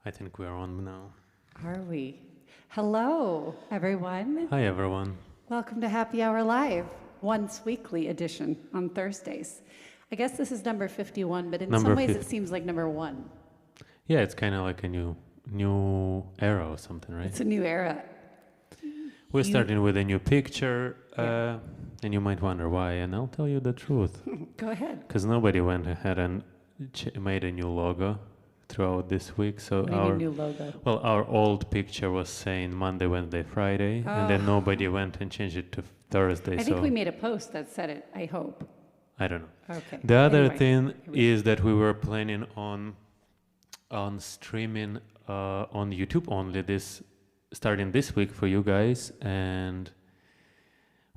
I think we're on now. Are we? Hello, everyone. Hi, everyone. Welcome to Happy Hour Live, once weekly edition on Thursdays. I guess this is number 51, but in some ways it seems like number 1. Yeah, it's kind of like a new era or something, right? It's a new era. We're starting with a new picture, and you might wonder why, and I'll tell you the truth. Go ahead. Because nobody went ahead and made a new logo throughout this week. So new logo. Well, our old picture was saying Monday, Wednesday, Friday, and then nobody went and changed it to Thursday. I think we made a post that said it, I hope. I don't know. Okay. The other thing is that we were planning on streaming on YouTube only starting this week for you guys, and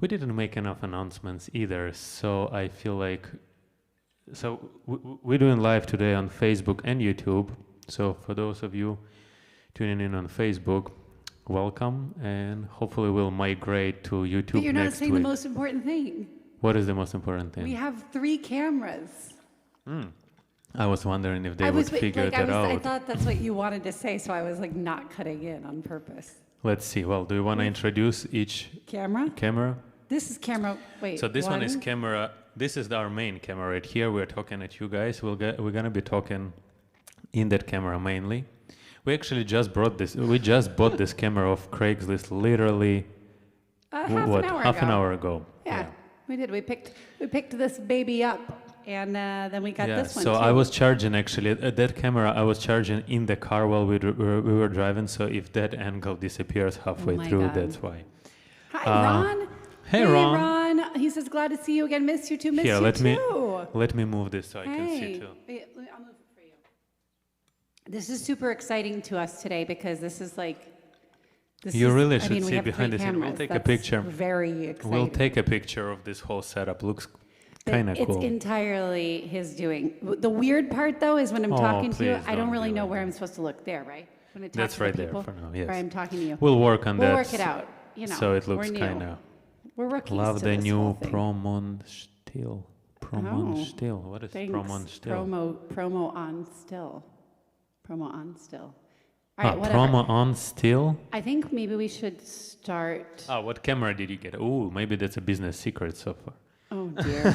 we didn't make enough announcements either. So I feel like we're doing live today on Facebook and YouTube. So for those of you tuning in on Facebook, welcome, and hopefully we'll migrate to YouTube next week. But you're not saying the most important thing. What is the most important thing? We have 3 cameras. I was wondering if they would figure that out. I thought that's what you wanted to say, so I was like not cutting in on purpose. Let's see. Well, do you want to introduce each camera? This is camera. Wait. So this one is camera. This is our main camera right here. We're talking at you guys. We're gonna be talking in that camera mainly. We actually just brought this. We just bought this camera off Craigslist literally half an hour ago. Yeah, we did. We picked this baby up, and then we got this one. So too. I was charging actually that camera. I was charging in the car while we were driving. So if that angle disappears halfway through, that's why. Hi, Ron. Hey, Ron. He says, glad to see you again. Miss you too. Let me move this so I can see too. Wait, I'll move it for you. This is super exciting to us today because this is like. You really should see behind the scenes. We'll take a picture. Very exciting. We'll take a picture of this whole setup. Looks kind of cool. It's entirely his doing. The weird part, though, is when I'm talking to you, I don't really know where I'm supposed to look. There, right? When I talk That's to right the there people, for now, yes. Or I'm talking to you. We'll work on that. We'll work it out. You know, so it looks kind of. We're rookies. Love to the this new whole thing. Promon still. What is Promon still? Promo on still. Promo on still. All right, promo on still? I think maybe we should start. What camera did you get? Oh, maybe that's a business secret so far. Oh, dear.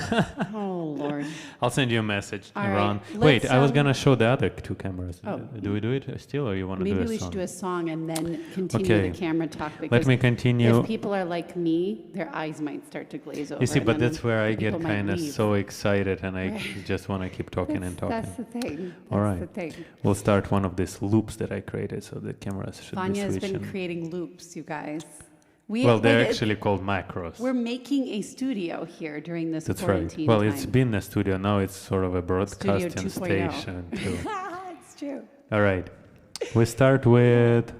Oh, Lord. I'll send you a message, All Ron. right, Wait, I was going to show the other 2 cameras. Oh. Do we do it still, or you want to do a song? Maybe we should do a song and then continue the camera talk. Let me continue. If people are like me, their eyes might start to glaze over. You see, but that's where I get kind of so excited, and I just want to keep talking and talking. That's the thing. All right. The thing. We'll start one of these loops that I created, so the cameras should Vanya be switching. has been creating loops, you guys. They're actually called macros. We're making a studio here during this That's quarantine right. Well, time. it's been a studio. Now it's sort of a broadcasting station, too. It's true. All right. We start with...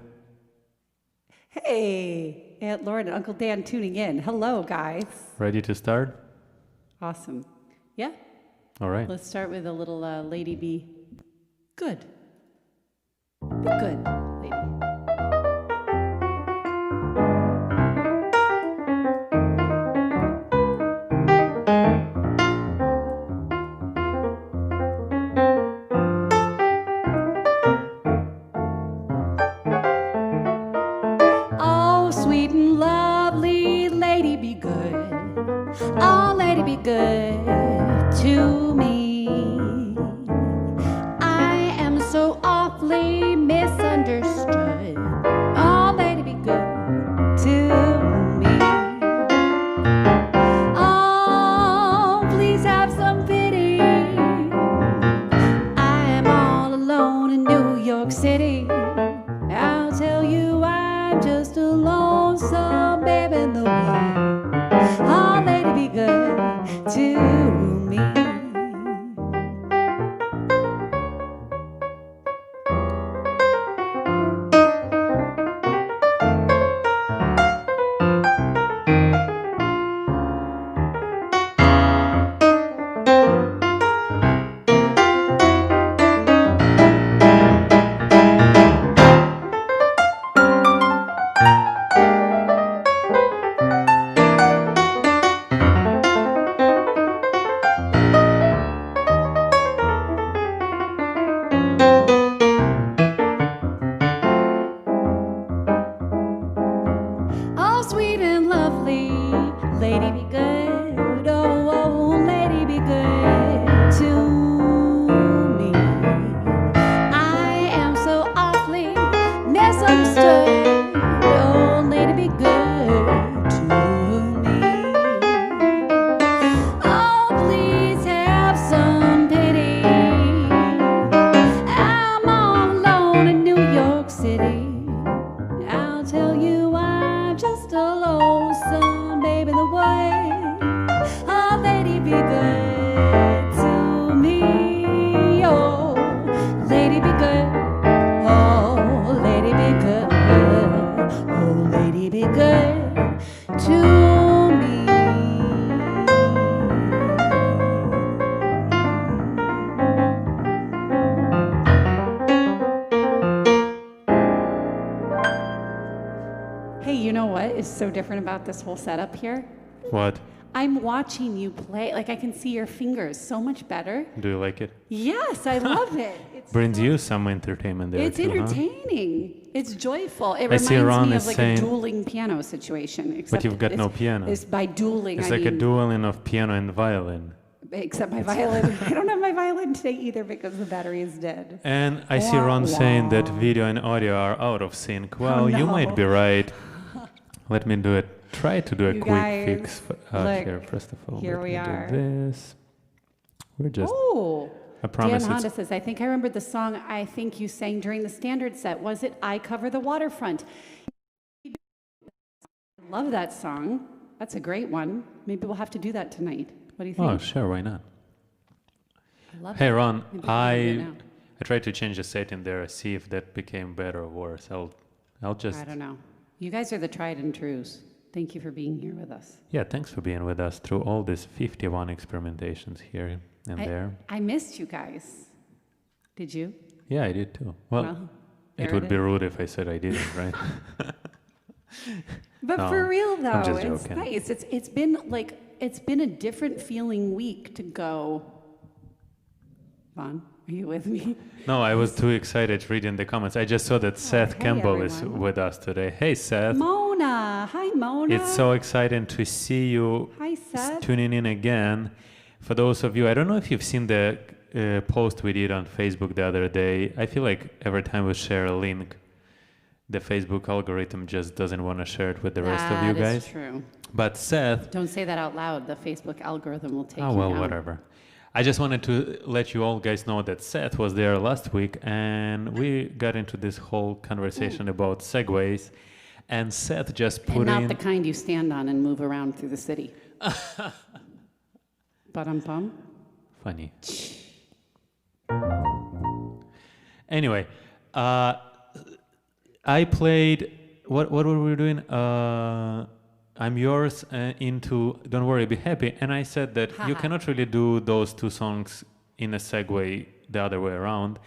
Hey, Aunt Lauren and Uncle Dan tuning in. Hello, guys. Ready to start? Awesome. Yeah. All right. Let's start with a little Lady Be Good. Be good, lady. Good to me. I am so awfully misunderstood. Oh, lady, be good to me. Oh, please have some pity. I am all alone in New York City. I'll tell you, I'm just a lonesome babe in the wood. Oh, lady, be good to me. lady be good. Oh, oh, lady be good to me. I am so awfully misunderstood. Oh, lady be good to me. Oh, please have some pity. I'm all alone in New York City. I'll tell you I'm just a lonesome babe in the way. Oh, lady be good to me. Oh, lady be good. Oh, lady be good. Oh, lady be good to me. Hey, you know what is so different about this whole setup here? What? I'm watching you play. Like, I can see your fingers so much better. Do you like it? Yes, I love it. It's Brings so- you some entertainment there It's too, huh? entertaining. It's joyful. It I see reminds Ron me is of like saying- a dueling piano situation. Except you've got no piano. It's by dueling. It's I like a mean, dueling of piano and violin. except my violin. I don't have my violin today either because the battery is dead. And I see Wah, Ron saying that wah. video and audio are out of sync. Well, you no. might be right. Let me do it. Try to do a You quick guys, fix look, here. First of all, here let we me are. do this. We're just. Oh, I Dan promise Honda it's. says, I think I remembered the song I think you sang during the standard set. Was it I Cover the Waterfront? I love that song. That's a great one. Maybe we'll have to do that tonight. What do you think? Oh, sure. Why not? I love Hey, it. Ron. Maybe we can do it now. I tried to change the setting there. See if that became better or worse. I'll just. I don't know. You guys are the tried and trues. Thank you for being here with us. Yeah, thanks for being with us through all these 51 experimentations here and there. I missed you guys. Did you? Yeah, I did too. Well, there it would it be is. rude if I said I didn't, right? But No, for real though, I'm just it's joking. nice. It's been a different feeling week to go. Vaughn, are you with me? No, I was too excited reading the comments. I just saw that Seth hey, Campbell is everyone. with us today. Hey, Seth. Mona, hi Mona. It's so exciting to see you Hi Seth. tuning in again. For those of you, I don't know if you've seen the post we did on Facebook the other day. I feel like every time we share a link, the Facebook algorithm just doesn't want to share it with the rest of you That guys. is true. But Seth, Don't say that out loud. The Facebook algorithm will take oh you well, down. whatever. I just wanted to let you all guys know that Seth was there last week, and we got into this whole conversation about segways, and Seth just put And not in. the kind you stand on and move around through the city. Ba-dum-bum. Funny. Anyway, I played. What were we doing? I'm yours into Don't Worry, Be Happy. And I said that you cannot really do those two songs in a segue the other way around.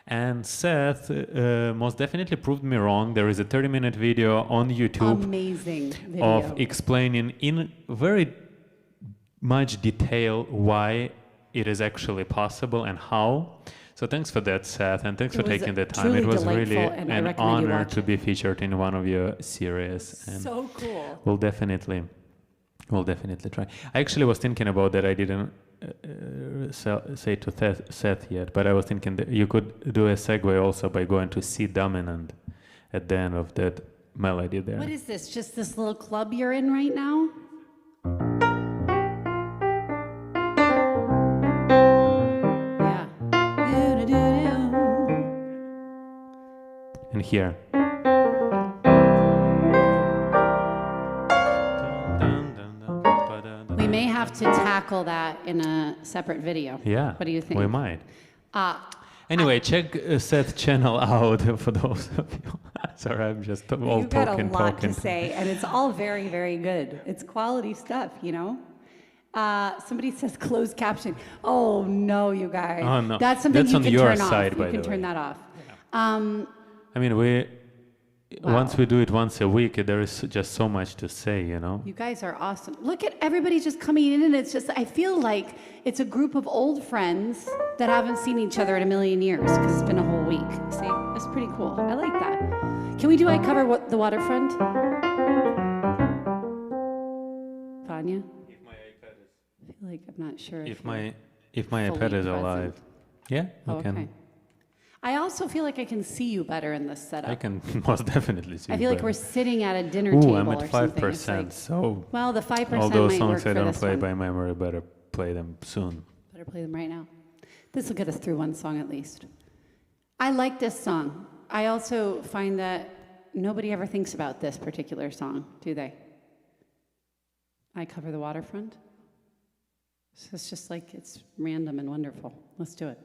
And Seth most definitely proved me wrong. There is a 30-minute video on YouTube Amazing video. of explaining in very much detail why it is actually possible and how. So thanks for that, Seth, and thanks for It was taking the time. truly It was really delightful, and I an recommend you honor watch to it. be featured in one of your series. And So cool. we'll definitely try. I actually was thinking about that. I didn't say to Seth yet, but I was thinking that you could do a segue also by going to C dominant at the end of that melody there. What is this? Just this little club you're in right now? Yeah. Do-do-do-do. And here. We may have to tackle that in a separate video. Yeah. What do you think? We might. Uh, Anyway, check Seth's channel out for those of you. Sorry, I'm just all You've got a talking. lot to say, and it's all very, very good. It's quality stuff, you know? Somebody says closed caption. Oh, no, you guys. Oh, no. That's something That's you on can your turn side, off. by You can the turn way. that off. I mean, Wow. once we do it once a week, there is just so much to say, you know? You guys are awesome. Look at everybody just coming in, and it's just, I feel like it's a group of old friends that haven't seen each other in a million years because it's been a whole week. See, that's pretty cool. I like that. Can we do I Cover the Waterfront? Vanya? like I'm not sure If you're my fully iPad is present. alive, yeah, Oh, I can. okay. I also feel like I can see you better in this setup. I can most definitely see. I feel like better. we're sitting at a dinner Ooh, table I'm or at something. 5%. It's So like, well, the 5% all those might work songs I for don't this play one. by memory, better play them soon. Better play them right now. This will get us through one song at least. I like this song. I also find that nobody ever thinks about this particular song, do they? I Cover the Waterfront. So it's just like it's random and wonderful. Let's do it.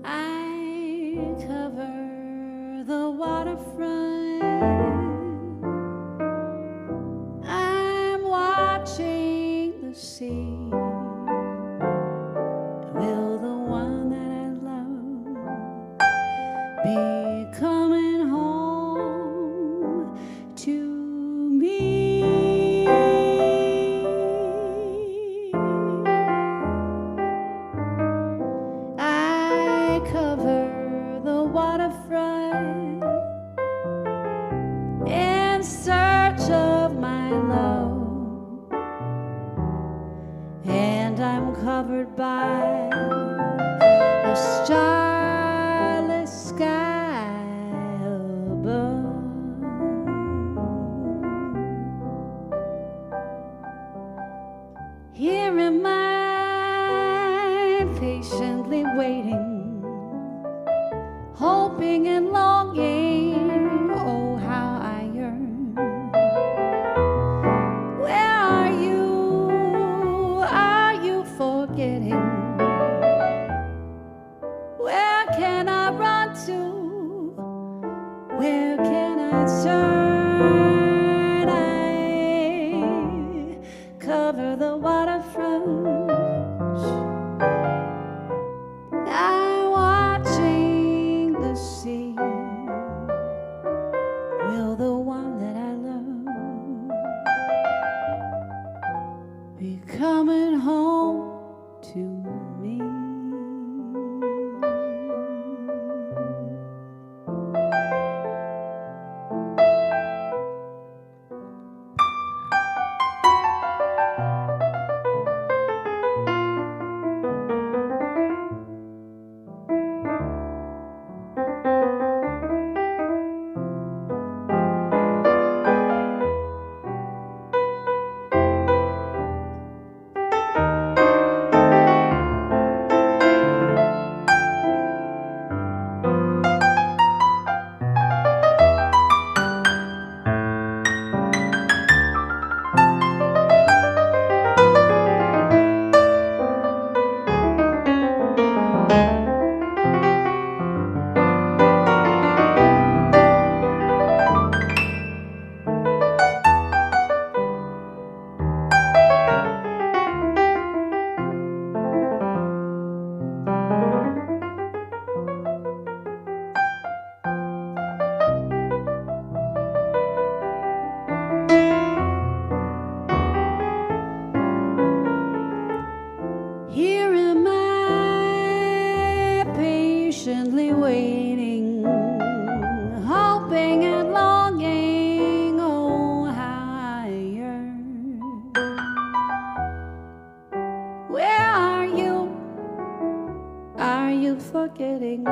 I cover the waterfront. I'm watching the sea. Will the one that I love be coming home to me? I cover the waterfront in search of my love, and I'm covered by a starless sky above. Here am I, patiently waiting, hoping and longing. Oh, how I yearn. Where are you? Are you forgetting? Where can I run to? Where can I turn? I cover the waterfront. I'm watching the sea. Will the one that I love be coming home to me? Here am I, patiently waiting, hoping and longing. Oh, how I yearn. Where are you? Are you forgetting?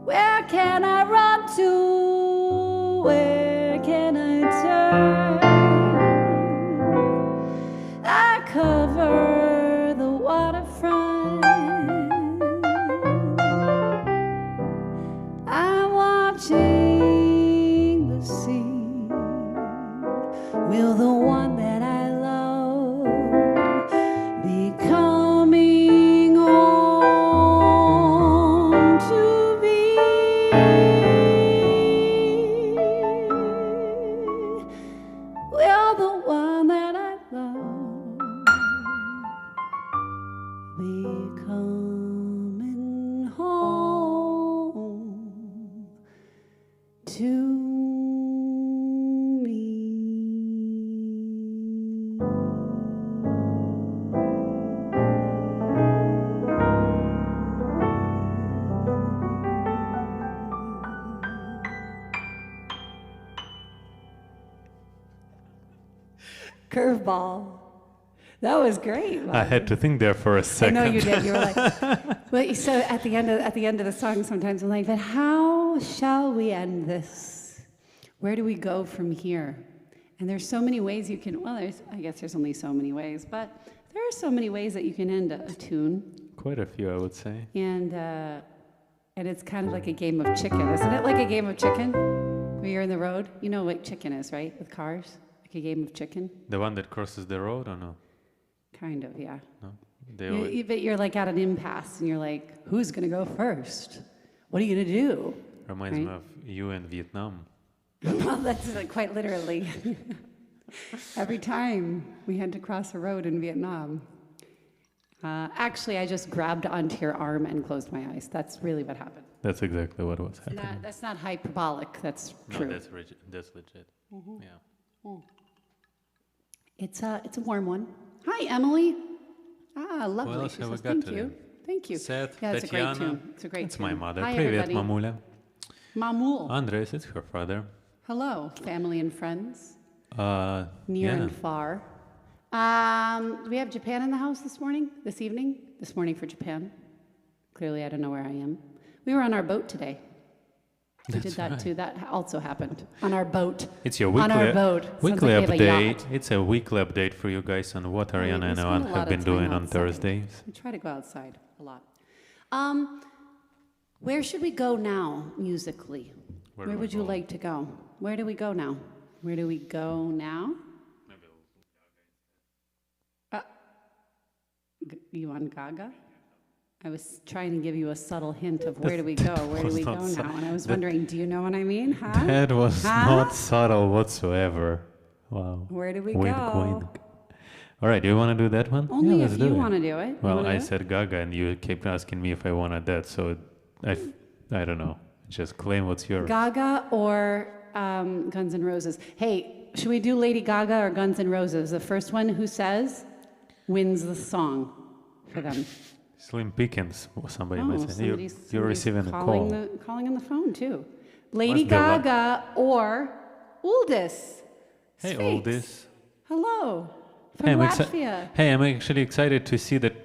Where can I run to? Where can I turn? I cover the waterfront. I'm watching the sea. Will the one that I love be coming home to me? Curveball. That was great. I had to think there for a I second. know you did. You were like, well, so at the end of the song, sometimes I'm like, but how shall we end this? Where do we go from here? And there's so many ways you can. Well, I guess there's only so many ways, but there are so many ways that you can end a tune. Quite a few, I would say. And it's kind of like a game of chicken, isn't it? Like a game of chicken, where you're in the road. You know what chicken is, right? With cars, like a game of chicken. The one that crosses the road, or no? Kind of, yeah. No. But you're like at an impasse, and you're like, who's gonna go first? What are you gonna do? Reminds me of you in Vietnam. Well, that's like quite literally. Every time we had to cross a road in Vietnam. Actually, I just grabbed onto your arm and closed my eyes. That's really what happened. That's exactly what was happening. That's not hyperbolic. That's true. No, that's legit. Mm-hmm. Yeah. Mm. It's a warm one. Hi, Emily. Lovely. What else She have we says, got Thank today? you. Thank you. Seth, Yeah, it's a great Tatiana. tune. It's a great It's tune. my mother. Hi, Привет, everybody. мамуля. Mamul. Andres, it's her father. Hello, family and friends, near Yeah. and far. Do we have Japan in the house this morning? This evening? This morning for Japan. Clearly, I don't know where I am. We were on our boat today. We did that too. That also happened on our boat. It's your on our boat. weekly Sounds like we have a update. It's a weekly update for you guys on what Arjana we and spend Ivan a lot have of been time doing on outside. Thursdays. We try to go outside a lot. Where should we go now musically? Where Where do we would you go? like to go? Where do we go now? Where do we go now? You on Gaga? I was trying to give you a subtle hint of where do we go? Where do was we go not now? And I was wondering, do you know what I mean? Huh? That was Huh? not subtle whatsoever. Wow. Where do we Wink, go? wink. All right, do you want to do that one? Only let's if do you it. want to do it. You Well, wanna I do it? said Gaga, and you kept asking me if I wanted that, so I don't know. Just claim what's yours. Gaga or Guns N' Roses? Hey, should we do Lady Gaga or Guns N' Roses? The first one who says wins the song for them. Slim Pickens, somebody might say. Somebody's You're receiving a call. calling on the phone too. Lady Must be a lot. Gaga or Uldis. Hey, Sphinx. Oldis. Hello. From Hey, Latvia. I'm actually excited to see that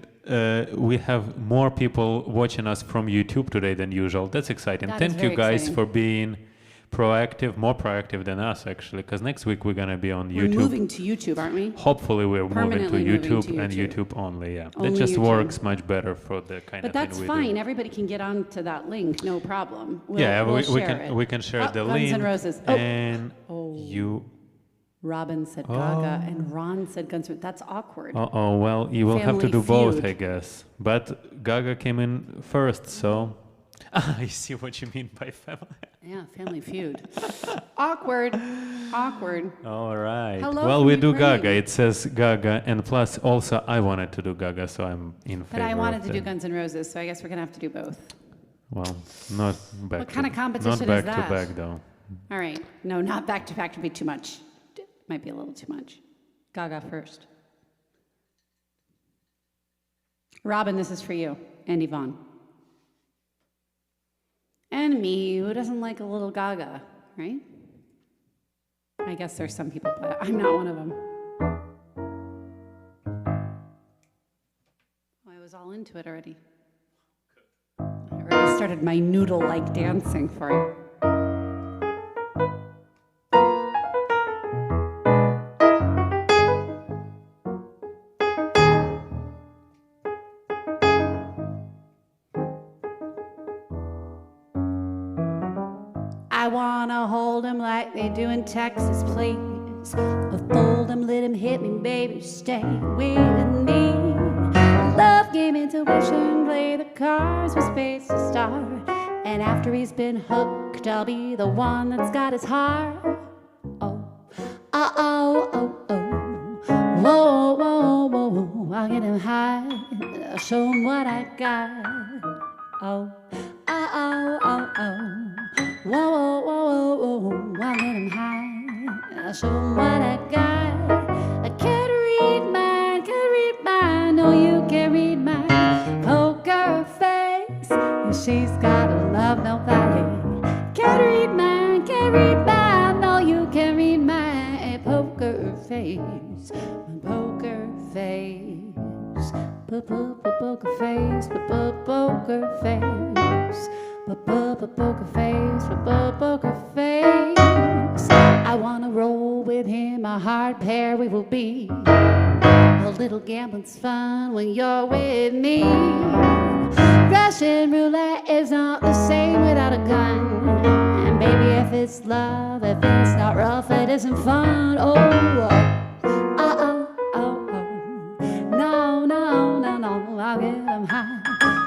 we have more people watching us from YouTube today than usual. That's exciting. That is Thank you very guys exciting. for being proactive, more proactive than us actually, because next week we're gonna be on We're YouTube. moving to YouTube, aren't we? Hopefully we're moving to Permanently moving YouTube to and YouTube. YouTube only. Yeah, Only that just YouTube. works much better for the kind But of that's thing we fine. do. Everybody can get onto that link, no problem. We'll we share can it. we can share Oh, the Guns link N' Roses. Oh. and Oh. you. Robin said Gaga and Ron said Guns N' Roses. That's awkward. Oh well, you will have to Family do both, Feud. I guess. But Gaga came in first, so I see what you mean by family. Yeah, Family Feud. Awkward. Awkward. All right. Hello well, from we do Ukraine. Gaga. It says Gaga, and plus also I wanted to do Gaga, so I'm in favor. But I wanted of to do that. Guns N' Roses, so I guess we're going to have to do both. Well, not back. What kind of competition Not is back that? to back though. All right. No, not back to back would be too much. Might be a little too much. Gaga first. Robin, this is for you. And Yvonne. And me, who doesn't like a little Gaga, right? I guess there's some people, but I'm not one of them. Oh, I was all into it already. I already started my noodle-like dancing for it. I wanna hold him like they do in Texas, please. Fold him, let him hit me, baby, stay with me. Love game, intuition, play the cards with space to start. And after he's been hooked, I'll be the one that's got his heart. Oh, oh, oh, oh, oh. Whoa, whoa, whoa, whoa. I'll get him high, I'll show him what I got. Oh, oh, oh, oh, oh. Whoa, whoa, whoa, whoa, whoa, I'll get him high, I'll show him what I got. I can't read mine, no you can't read mine. Poker face, and she's gotta love nobody. Can't read mine, no you can't read my poker face. my poker face, poker face, poker face, poker face, poker face. I wanna roll with him, a hard pair we will be. A little gambling's fun when you're with me. Russian roulette is not the same without a gun. And baby, if it's love, if it's not rough, it isn't fun. Oh, oh, oh, oh, oh. No, no, no, no, I'll get him high.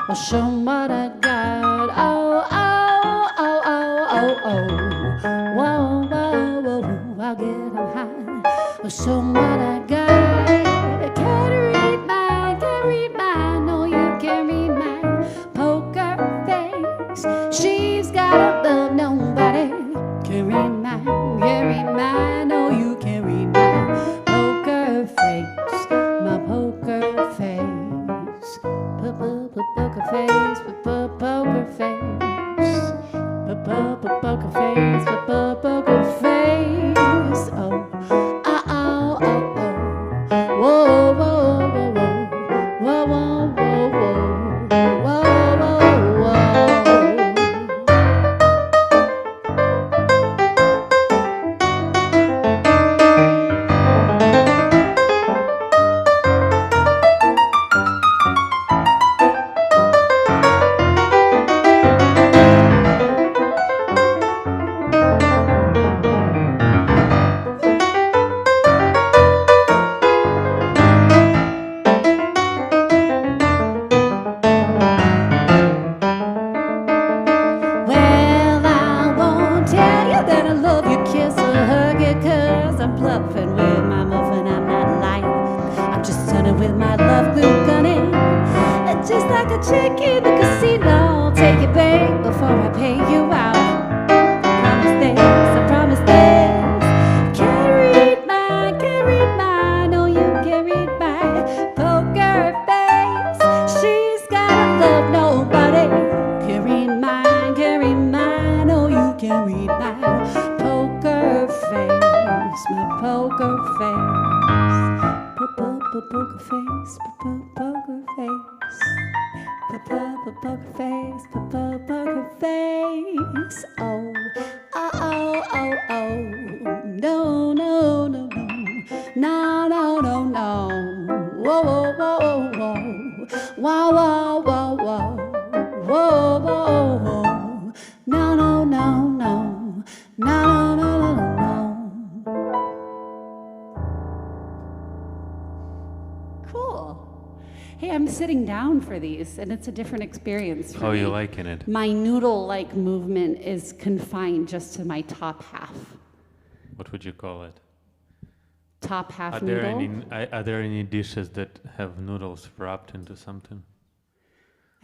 I'll show 'em what I got. Oh, oh, oh, oh, oh, oh. Whoa, whoa, whoa, I'll get him high. I'll show 'em what I got. I can't read mine, can't read mine. No, you can't read mine. Poker face, she's gotta love nobody. Can't read mine, can't read mine. No, you can't read mine. Poker face, my poker face. Poker face, poker face. Poker face, poker face. Oh, oh, oh, oh, oh. Whoa, whoa, whoa, whoa. Whoa, whoa, whoa, whoa. Whoa, whoa, whoa. Well, I won't tell you that I love you, kiss or hug you, 'cause I'm bluffing with my muffin, I'm not lying. I'm just turning with my love glue gunning. Just like a chick in the casino, I'll take it back before I pay you out. Promise this, I promise this. Can't read mine, can't read mine. No, you can't read mine. Poker face, she's gotta love nobody. Can't read mine, can't read mine. No, you can't read mine. Poker face, my poker face. Poker face, poker face. Poker face, poker face. Oh, oh, oh, oh, oh. No, no, no, no. No, no, no, no. Whoa, whoa, whoa, whoa. Whoa, whoa, whoa, whoa. Whoa, whoa, whoa. No, no, no, no. No, no, no, no, no. Cool. Hey, I'm sitting down for these, and it's a different experience for How me. you liking it? My noodle-like movement is confined just to my top half. What would you call it? Top half Are there noodle. are there any dishes that have noodles wrapped into something?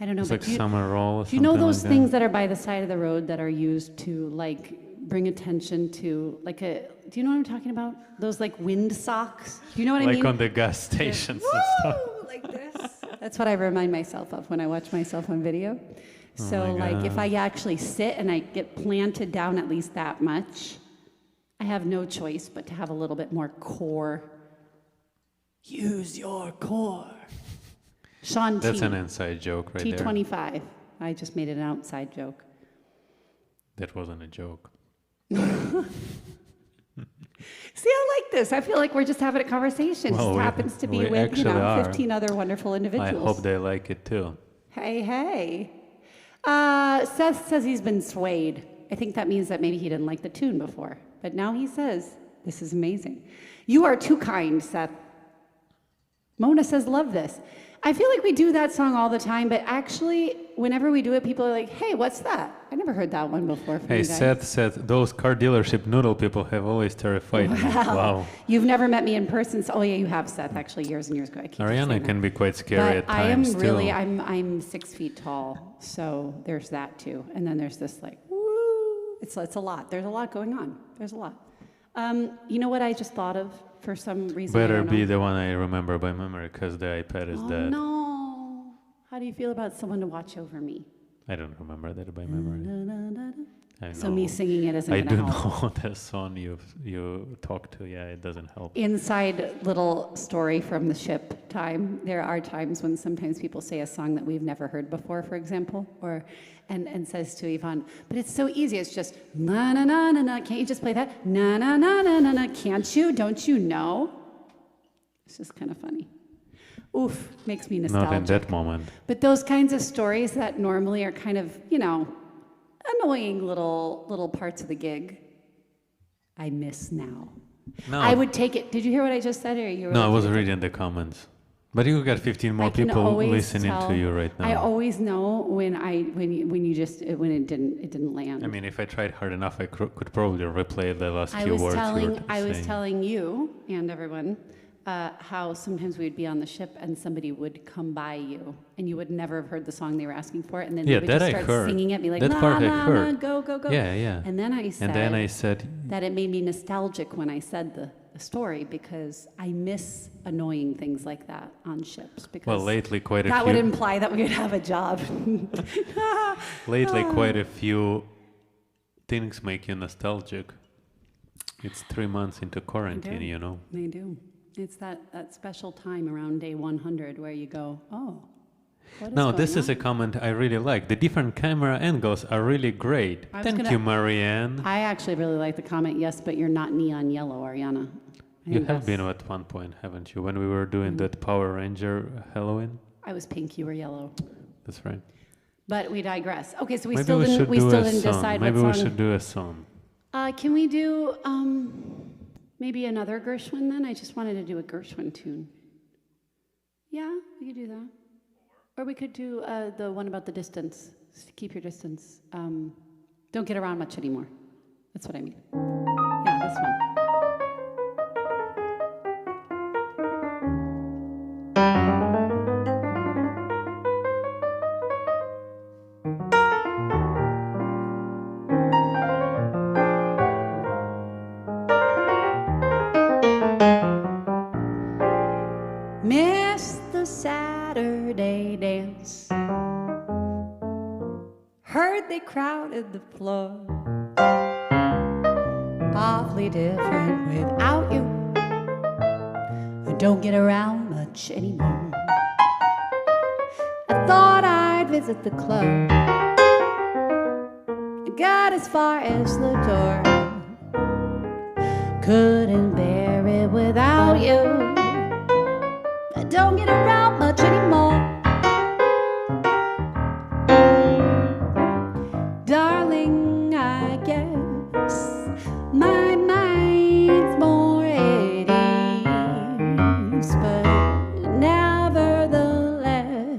I don't know, It's but like summer roll or do you know something those like things that are by the side of the road that are used to like bring attention to like a? Do you know what I'm talking about? Those like wind socks. Do you know what that? I Like mean? on the gas stations and stuff. Woo! Like this. That's what I remind myself of when I watch myself on video. So my like if God. I actually sit and I get planted down at least that much, I have no choice but to have a little bit more core. Use your core. Sean T. That's an inside joke right there. T25. I just made it an outside joke. That wasn't a joke. See, I like this. I feel like we're just having a conversation. Well, Just we- happens to be we with, actually are. 15 other wonderful I individuals. hope they like it too. Hey, hey. Seth says he's been swayed. I think that means that maybe he didn't like the tune before. But now he says, this is amazing. You are too kind, Seth. Mona says, love this. I feel like we do that song all the time, but actually, whenever we do it, people are like, hey, what's that? I never heard that one before from Hey, you guys. Seth said those car dealership noodle people have always terrified me. Wow. You've never met me in person. So, oh, yeah, you have, Seth, actually, years and years ago. I keep saying Ariana that. can be quite scary But at times too. I'm 6 feet tall, so there's that too. And then there's this like, woo, it's a lot. There's a lot going on. There's a lot. You know what I just thought of for some reason? I Better don't be know. the one I remember by memory because the iPad is Oh dead. no! How do you feel about someone to watch over me? I don't remember that by memory. I So me know. singing it isn't I going to do help. know the song you talk to. Yeah, it doesn't help. Inside little story from the ship time. There are times when sometimes people say a song that we've never heard before, for example, or and says to Yvonne, but it's so easy. It's just na na na na na. Can't you just play that? Na na na na na na. Can't you? Don't you know? It's just kind of funny. Oof, makes me nostalgic. Not in that moment. But those kinds of stories that normally are kind of, annoying little parts of the gig, I miss now. No, I would take it. Did you hear what I just said, or you were? no, I was reading the comments. But you got 15 more people listening to you right now. I always know when it didn't land. I mean, if I tried hard enough, I could probably replay the last few words you were saying. I was telling you and everyone how sometimes we would be on the ship and somebody would come by you and you would never have heard the song they were asking for, and then they would just start singing it, be like, that nah, part nah, I heard. nah, go, go, go. Yeah, yeah. And then I said that it made me nostalgic when I said the story, because I miss annoying things like that on ships. Because well, lately quite a few. That would imply that we would have a job. Lately, quite a few things make you nostalgic. It's 3 months into quarantine, you know. They do. It's that special time around day 100 where you go, oh, what is No, going this on? is a comment I really like. The different camera angles are really great. Thank you, Marianne. I actually really like the comment, yes, but you're not neon yellow, Arjana. You have been at one point, haven't you? When we were doing that Power Ranger Halloween? I was pink, you were yellow. That's right. But we digress. Okay, so we Maybe still we didn't should do a decide song. what Maybe song. we should do a song. Can we do maybe another Gershwin then? I just wanted to do a Gershwin tune. Yeah, we could do that. Or we could do the one about the distance. Keep your distance. Don't get around much anymore. That's what I mean. Yeah, this one. Missed the Saturday dance. Heard they crowded the floor. Awfully different without you. I don't get around much anymore. I thought I'd visit the club. I got as far as the door. Couldn't bear it without you. I don't get around much anymore. Darling, I guess my mind's more at ease, but nevertheless,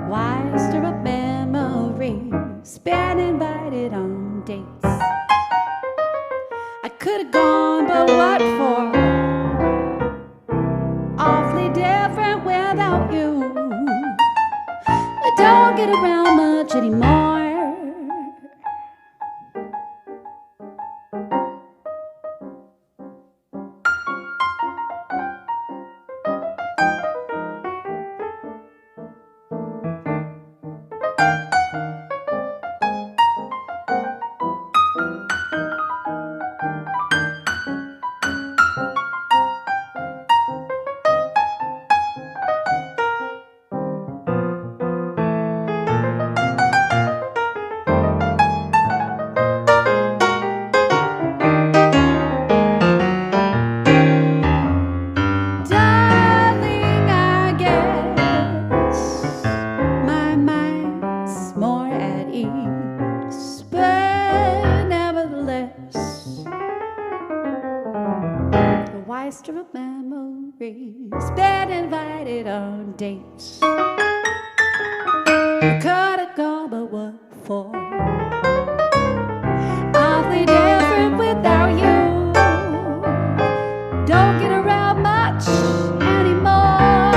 why stir up memories? Been invited on dates. I could have gone, but what for? Awfully different without you. I don't get around much anymore. Darling, I guess my mind's more at ease, but nevertheless, why stir up memories? Been invited on dates. Could have gone, but what for? Awfully different without you. Don't get around much anymore.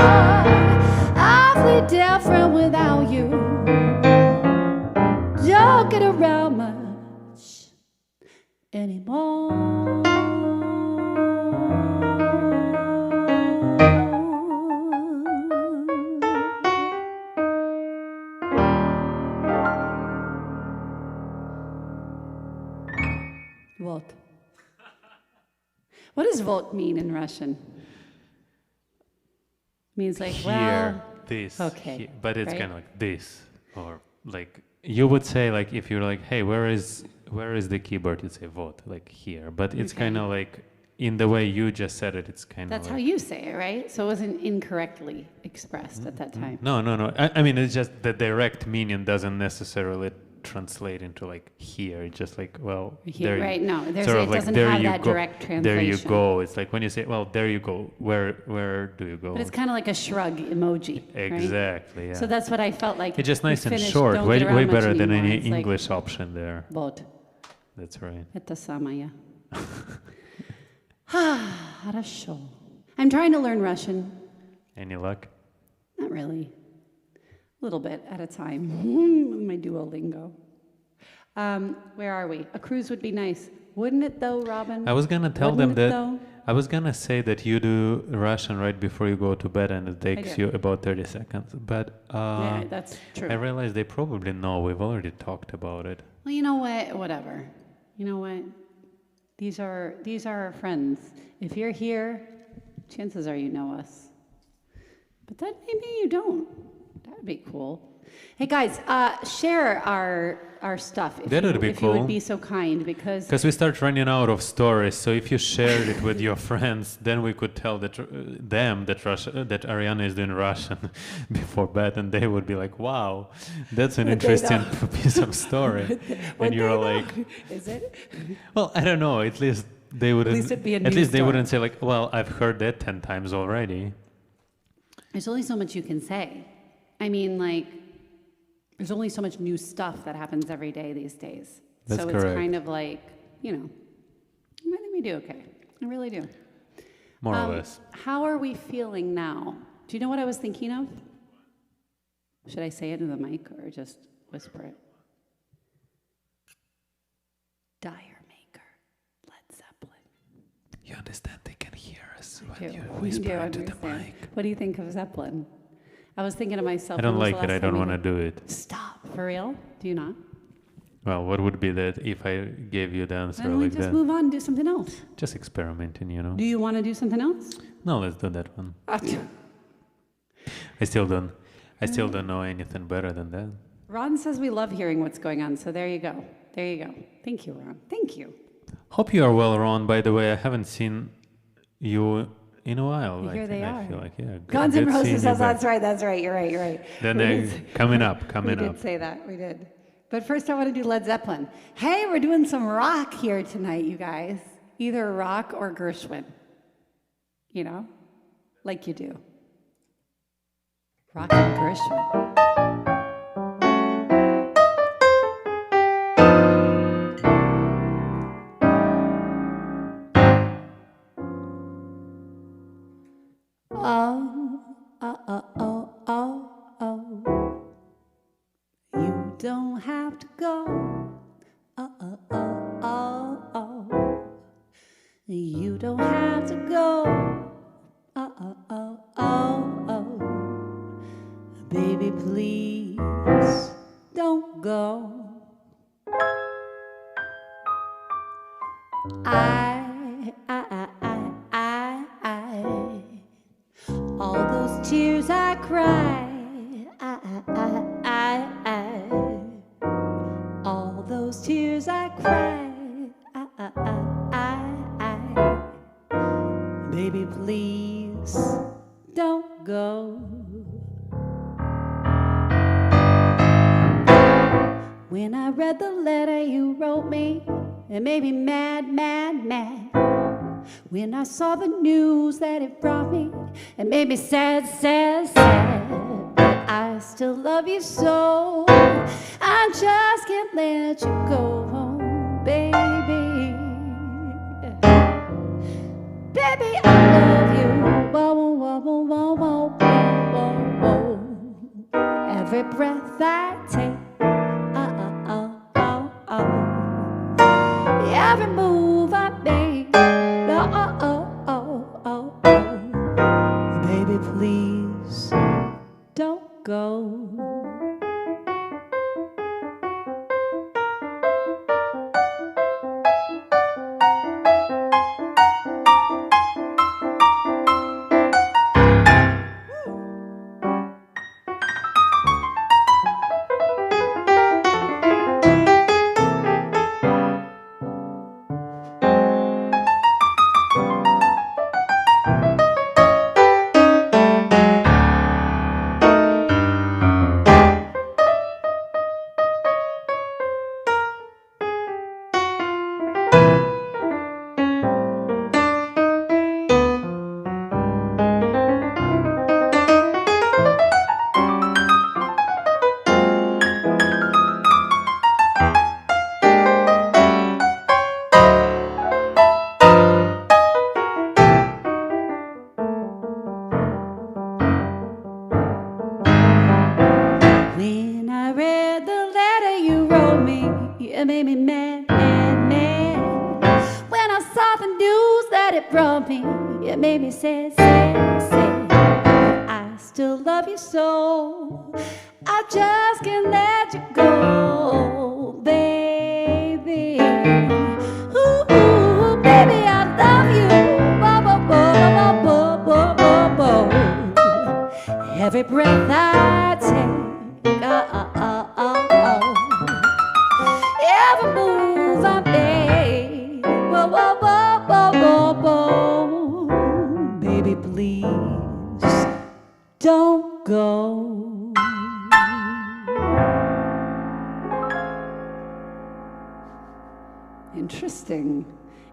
Awfully different without you. Don't get around much anymore. Вот. What does вот mean in Russian? Means like, Here, well, this, okay, but it's right? kind of like this, or like you would say like if you're like, hey, where is the keyboard? You'd say вот, like here, but it's Okay. kind of like in the way you just said it. It's kind of That's like, how you say it, right? So it wasn't incorrectly expressed at that time. no. I mean, it's just the direct meaning doesn't necessarily translate into like here. It's just like, well, Here, there, right? No, sort of it like doesn't there have you that go, direct translation. there you go. It's like when you say, well, there you go. Where do you go? But it's kind of like a shrug emoji, right? Exactly. Yeah. So that's what I felt like. It's just nice and Finnish short. don't Way get around way much better than anymore. any It's like, English option there. Вот. That's right. Это самое. Хорошо. I'm trying to learn Russian. Any luck? Not really. A little bit at a time. My Duolingo. Where are we? A cruise would be nice. Wouldn't it though, Robin? I was gonna tell Wouldn't them it, that. though? I was gonna say that you do Russian right before you go to bed, and it takes do. you about 30 seconds. But Yeah, that's true. I realize they probably know. We've already talked about it. Well, you know what? Whatever. You know what? These are our friends. If you're here, chances are you know us. But then maybe you don't. That'd be cool. Hey guys, share our stuff if That you, would be if you would cool. be so kind, because Because we start running out of stories. So if you shared it with your friends, then we could tell that them that that Ariana is doing Russian before bed, and they would be like, "Wow, that's an interesting piece of story." And you're like, is it? "Well, I don't know. At least they wouldn't. least it'd be a at news least they story. wouldn't say like, well, I've heard that 10 times already." There's only so much you can say. I mean, like, there's only so much new stuff that happens every day these days. That's so correct. it's kind of like, you know, I think we do okay. I really do. More or less. How are we feeling now? Do you know what I was thinking of? Should I say it in the mic or just whisper it? Dire Maker, Led Zeppelin. You understand they can hear us I when do. you I whisper do into the understand. mic. What do you think of Zeppelin? I was thinking to myself. I don't when was like the it. I last don't time want to do it. Stop. For real? Do you not? Well, what would be that if I gave you the answer Then we like just that? move on and do something else. Just experimenting, you know. Do you want to do something else? No, let's do that one. I still don't know anything better than that. Ron says we love hearing what's going on, so there you go. There you go. Thank you, Ron. Thank you. Hope you are well, Ron. By the way, I haven't seen you in a while. Here they I are. feel like, yeah. Guns N' good seeing Roses you says back. that's right. That's right. You're right. You're right. Then We did- coming up. we did say that. We did. But first, I want to do Led Zeppelin. Hey, we're doing some rock here tonight, you guys. Either rock or Gershwin. You know, like you do. Rock and Gershwin. Oh, oh, oh, oh, oh, oh. You don't have to go. Oh, oh, oh, oh, oh. You don't have to go. Oh, oh, oh, oh, oh. Baby, please don't go. All those tears I cry, all those tears I cry, baby, please don't go. When I read the letter you wrote me, it made me mad, mad, mad. When I saw the news that it brought me, it made me sad, sad, sad. But I still love you so, I just can't let you go, baby. Baby, I love you. Whoa, whoa, whoa, whoa, whoa, whoa, whoa, whoa. Every breath I take, every move I make, oh, oh, oh, oh, oh. Baby, please don't go. it made me mad, mad, mad. When I saw the news that it brought me, it made me sad, sad, sad. I still love you so, I just can't let you go, baby. Ooh, ooh, baby, I love you. Bo, bo, bo, bo, bo, bo, bo. Every breath I take, every move I make, whoa, whoa, whoa, whoa, whoa, whoa. Baby, please don't go.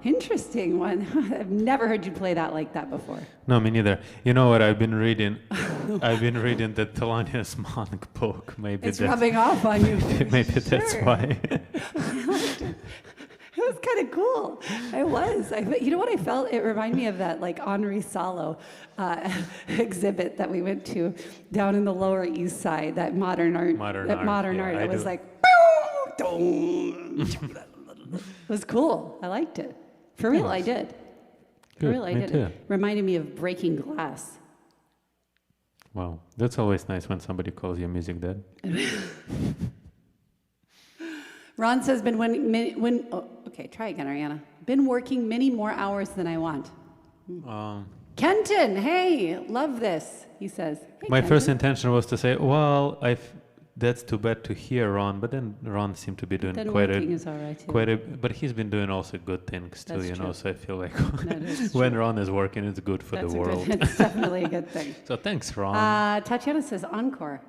Interesting one. I've never heard you play that like that before. No, me neither. You know what I've been reading? I've been reading the Thelonious Monk book. Maybe It's that's, rubbing off on you. maybe that's Sure. why. It was kind of cool. It was. You know what I felt? It reminded me of that like Henri Salo exhibit that we went to down in the Lower East Side. That modern art. Yeah, It was like. It was cool. I liked it. For real, I did. For Good, real, I me did. too. It reminded me of breaking glass. Wow, that's always nice when somebody calls your music dead. Ron says, okay, try again, Arjana. Been working many more hours than I want. Kenton, hey, love this, he says. Hey, My Kenton. first intention was to say, well, that's too bad to hear, Ron, but then Ron seemed to be doing Then quite working is all right, too. but he's been doing also good things too, That's you know, true. so I feel like That is when true. Ron is working, it's good for That's the world. It's definitely a good thing. So thanks, Ron. Tatiana says encore.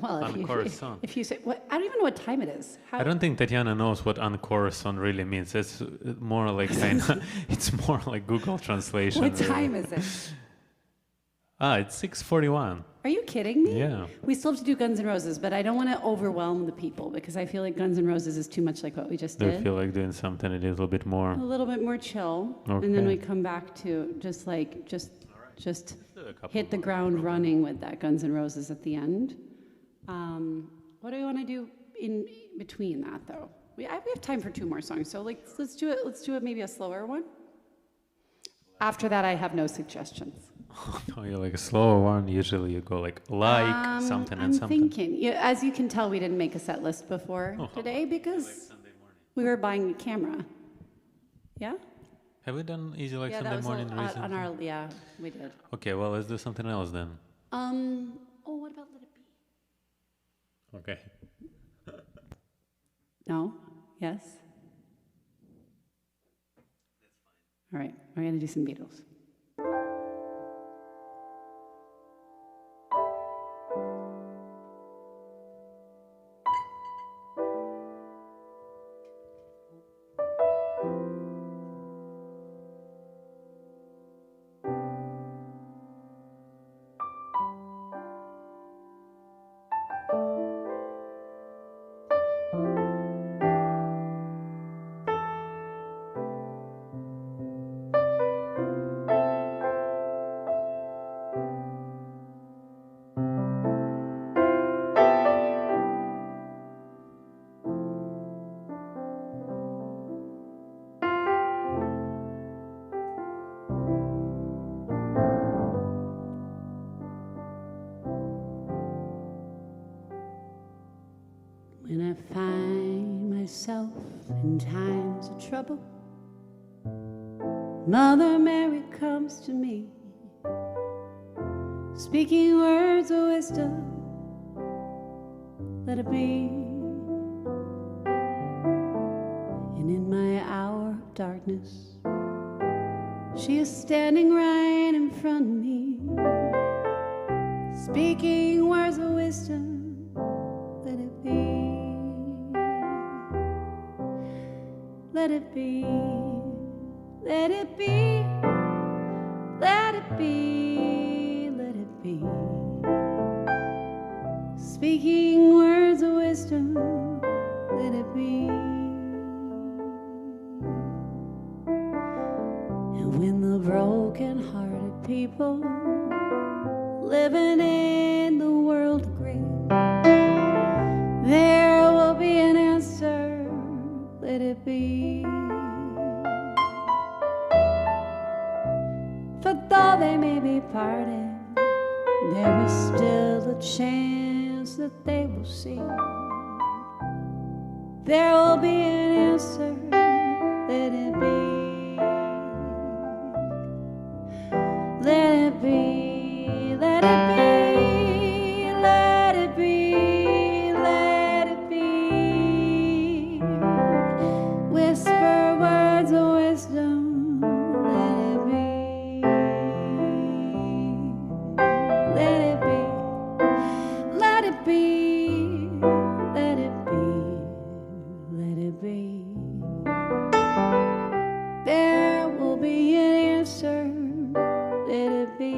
Well, Encore song. if you say, I don't even know what time it is. I don't think Tatiana knows what encore song really means. It's more like it's more like Google translation. What really. time is it? It's 6:41. Are you kidding me? Yeah. We still have to do Guns N' Roses, but I don't want to overwhelm the people because I feel like Guns N' Roses is too much like what we just Do you did. feel like doing something a little bit more? A little bit more chill, and then Okay. we come back to just do a couple hit the ground running with that Guns N' Roses at the end. What do we want to do in between that though? We have time for 2 more songs, so let's do it. Let's do it maybe a slower one. After that, I have no suggestions. Oh, you're like a slower one. Usually you go like something and I'm something. thinking, as you can tell, we didn't make a set list before today because we were buying a camera. Yeah? Have we done Easy Like Yeah, Sunday that was Morning recently? yeah, we did. Okay, well, let's do something else then. What about Let It Be? Okay. No? Yes? All right, we're going to do some Beatles. When I find myself in times of trouble, Mother Mary comes to me, speaking words of wisdom. Let it be. And in my hour of darkness, she is standing right in front of me, speaking words of wisdom. Let it be. Let it be. Let it be. Let it be. Let it be. Speaking words of wisdom. Let it be. And when the broken-hearted people living in the world agree, there will be an answer it be. For though they may be parted, there is still a chance that they will see. There will be an answer, let it be. Let it be, let it be, let it be, let it be. Whisper words of wisdom, let it be. Let it be, let it be, let it be, let it be. There will be an answer, let it be.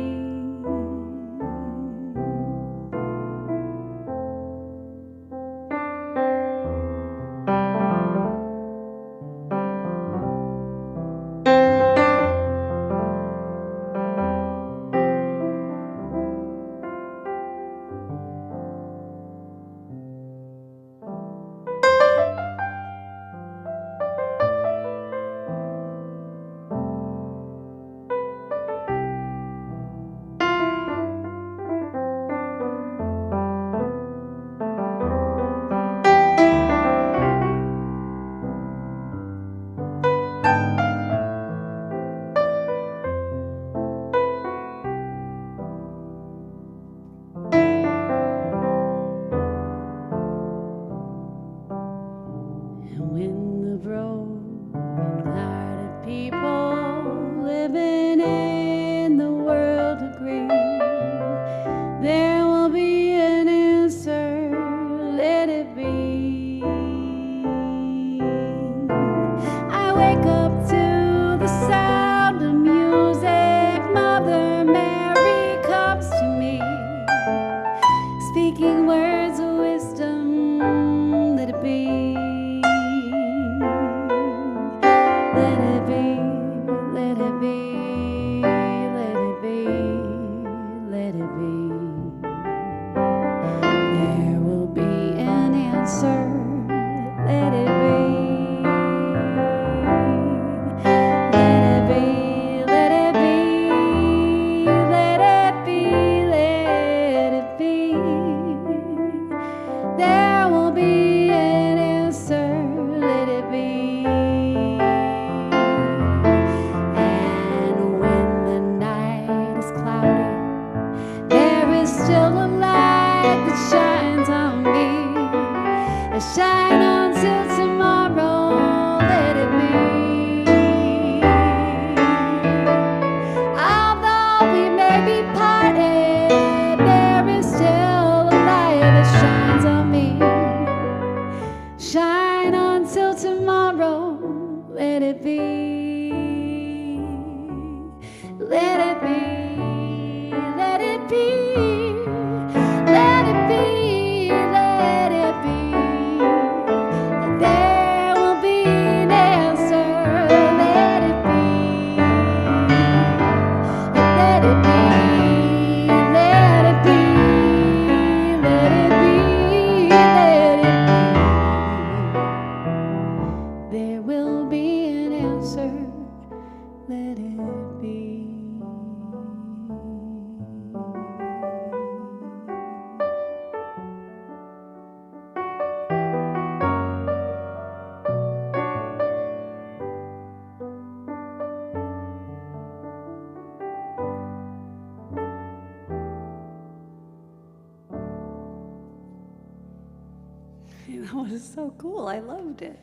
That was so cool. I loved it.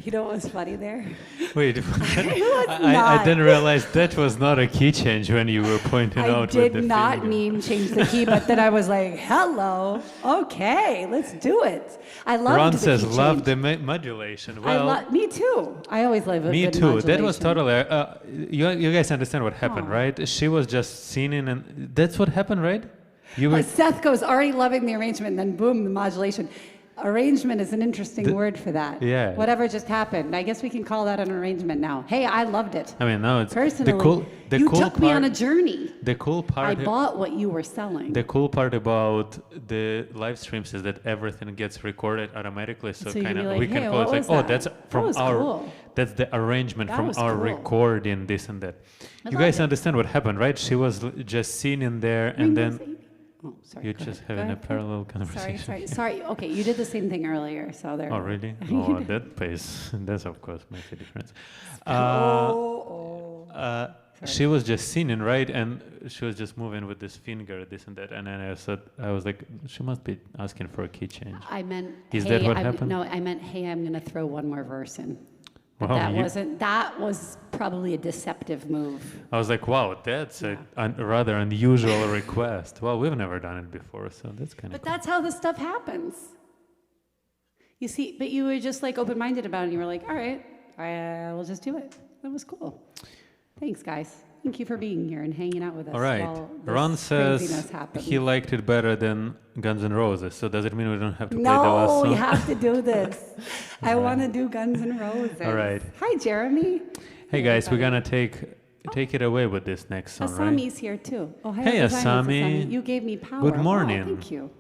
You know what was funny there? Wait, I didn't realize that was not a key change when you were pointing out with the I did not finger. mean change the key, but then I was like, hello, okay, let's do it. I loved Ron the says, key love change. the modulation. Well, Me too. I always love a me good too. That modulation. was totally. You guys understand what happened, right? She was just singing, and that's what happened, right? You were. Seth goes, already loving the arrangement, and then boom, the modulation. Arrangement is an interesting word for that. Yeah. Whatever just happened. I guess we can call that an arrangement now. Hey, I loved it. I mean, no, it's Personally, you took me on a journey. The cool I part. bought what you were selling. The cool part about the live streams is that everything gets recorded automatically, so So you can kind be of like, we "Hey, can call what it like, was oh, that? that's That from was our, cool. that's the arrangement That from was our cool. recording, this and that. I You love guys it. understand what happened, right? She was just seen in there, and then Oh, sorry. you're go just ahead. Go having a ahead, please. parallel conversation. Sorry. Okay, you did the same thing earlier, so there. Oh, really? Oh, that pays. That's of course makes a difference. She was just singing, right? And she was just moving with this finger, this and that. And then I was like, she must be asking for a key change. I meant. Is hey, that what happened? No, I meant. Hey, I'm going to throw one more verse in. But Wow, that you- wasn't. That was probably a deceptive move. I was like, wow, that's a rather unusual request. Well, we've never done it before, so that's kind of But cool. that's how this stuff happens. You see, but you were just like open-minded about it, and you were like, all right, we'll just do it. That was cool. Thanks, guys. Thank you for being here and hanging out with us. All right. While this Ron says craziness happens. he liked it better than Guns N' Roses, so does it mean we don't have to play the last No, song? you have to do this. I want to do Guns N' Roses. All right. Hi, Jeremy. Hey guys, we're gonna take it away with this next song, right? Asami's here too. Oh, Hey, Asami. You gave me power. Good Oh, morning. thank you.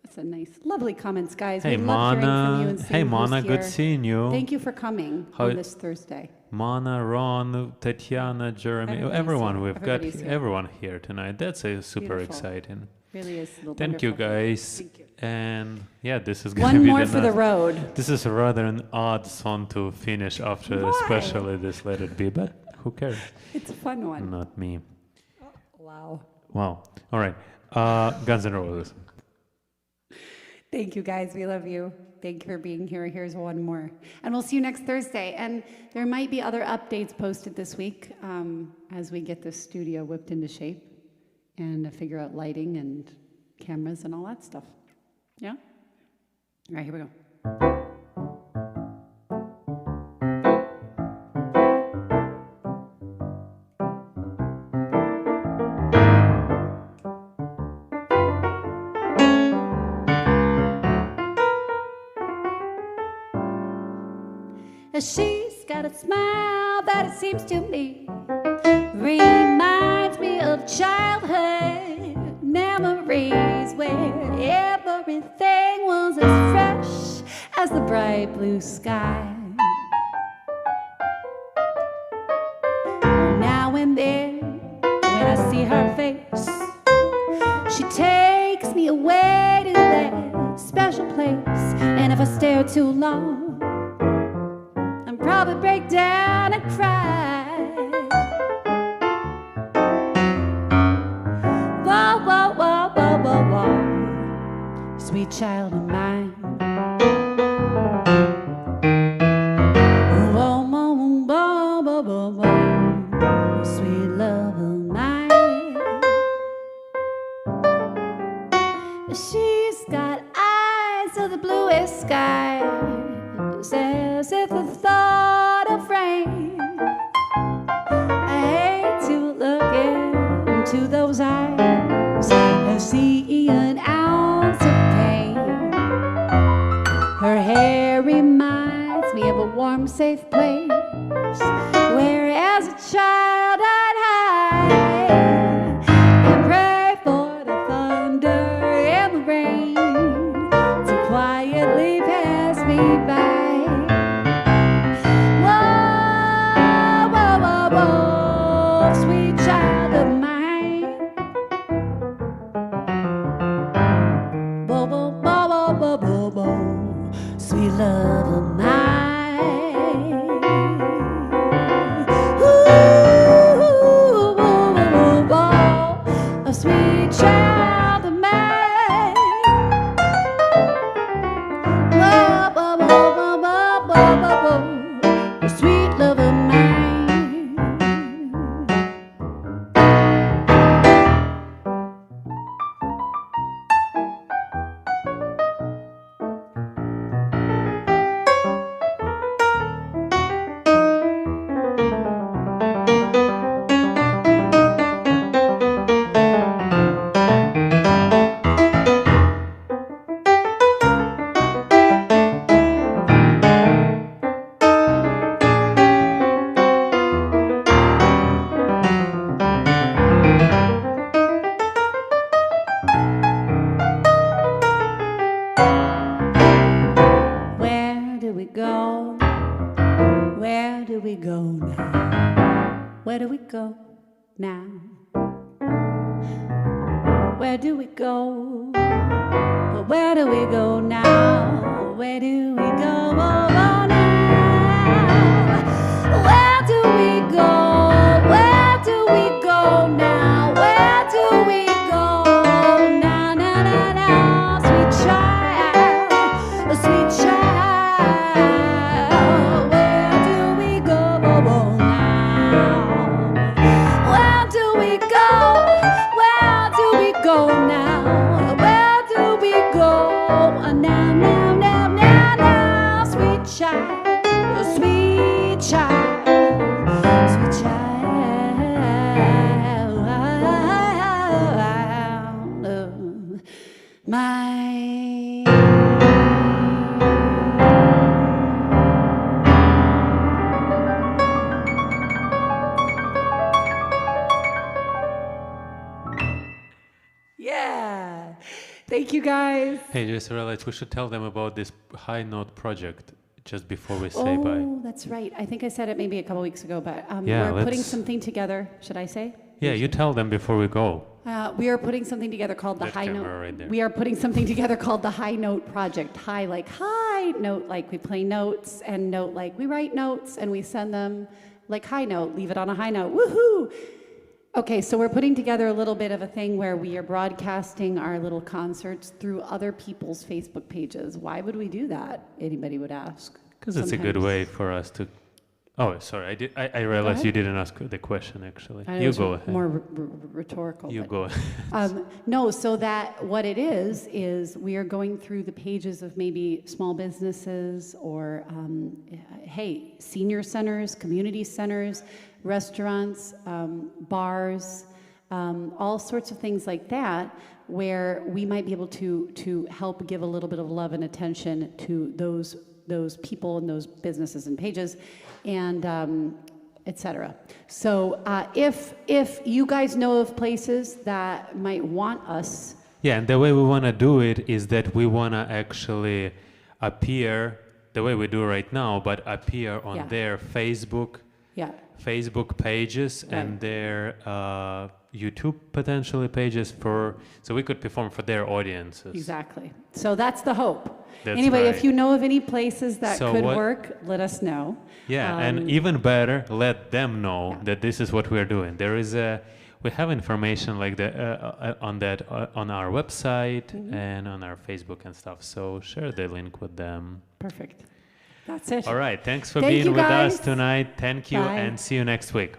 That's a nice, lovely comments, guys. Hey we love hearing from you Mana. and seeing Hey who's Mana, good here. seeing you. Thank you for coming How- on this Thursday. Mana, Ron, Tatiana, Jeremy, Everybody's everyone. here. We've Everybody's got here. everyone here tonight. That's super Beautiful. exciting. Really is. Thank you wonderful. guys. Thank you. And yeah, this is gonna One be more for the last- road. This is rather an odd song to finish after, Why? especially this Let It Be, but who cares? It's a fun one. Not me. Wow. Wow. All right. Guns N' Roses. Thank you, guys. We love you. Thank you for being here. Here's one more. And we'll see you next Thursday. And there might be other updates posted this week as we get this studio whipped into shape and figure out lighting and cameras and all that stuff. Yeah? All right, here we go. She's got a smile that it seems to me reminds me of childhood memories where everything was as fresh as the bright blue sky. Now and then, when I see her face, she takes me away to that special place. And if I stare too long, probably break down and cry. Whoa, whoa, whoa, whoa, whoa, whoa, sweet child of mine. Whoa, whoa, whoa, whoa, whoa, whoa, sweet love of mine. She's got eyes of the bluest sky, as if the thought of rain. I hate to look into those eyes and see an ounce of pain. Her hair reminds me of a warm, safe place where as a child I'd hide and pray for the thunder and the rain to quietly pass me by. Sweet child of mine. Bo, bo, bo, bo, bo, bo, bo. Sweet love of mine. Ooh, bo, bo, bo, a sweet child of mine. Bo, bo, bo, bo, bo, bo, bo, bo. A sweet love of mine. we go now? Where do we go now? Where do we go? Where do we go now? Where do we go now? Where do we go? Where do we go now? Where do we go now? Now, now, now, sweet child, sweet child. Where do we go now? Where do we go? Where do we go now? Where do we go now? Now, now, now, now, sweet child, sweet child, sweet child of mine. Yeah. Thank you guys. Hey, just realized we should tell them about this high note project just before we say bye. Oh, that's right. I think I said it maybe a couple weeks ago, but Yeah, we're putting let's- something together. Should I say? Yeah, you tell them before we go. We are putting something together called the That High camera Note. right there. We are putting something together called the High Note Project. High like high, note like we play notes, and note like we write notes and we send them like high note, leave it on a high note. Woohoo! Okay, so we're putting together a little bit of a thing where we are broadcasting our little concerts through other people's Facebook pages. Why would we do that? Anybody would ask. Because it's a good Sometimes. way for us to. Oh, sorry. I realized ahead. you didn't ask the question actually. I know You it's go ahead. more rhetorical. You but- go. No, so that what it is we are going through the pages of maybe small businesses or, hey, senior centers, community centers, restaurants, bars, all sorts of things like that, where we might be able to help give a little bit of love and attention to those people and those businesses and pages, and etc. So if you guys know of places that might want us, Yeah, and the way we want to do it is that we want to actually appear the way we do right now, but appear on Yeah. their Facebook pages Right. and their YouTube potentially pages so we could perform for their audiences. exactly. So that's the hope. That's Anyway, right. if you know of any places that So could what- work, let us know. Yeah, and even better, let them know that this is what we're doing. We have information like that on our website and on our Facebook and stuff. So share the link with them. Perfect. That's it. All right, thanks for Thank being you, with us guys. tonight. Thank you, Bye. and see you next week.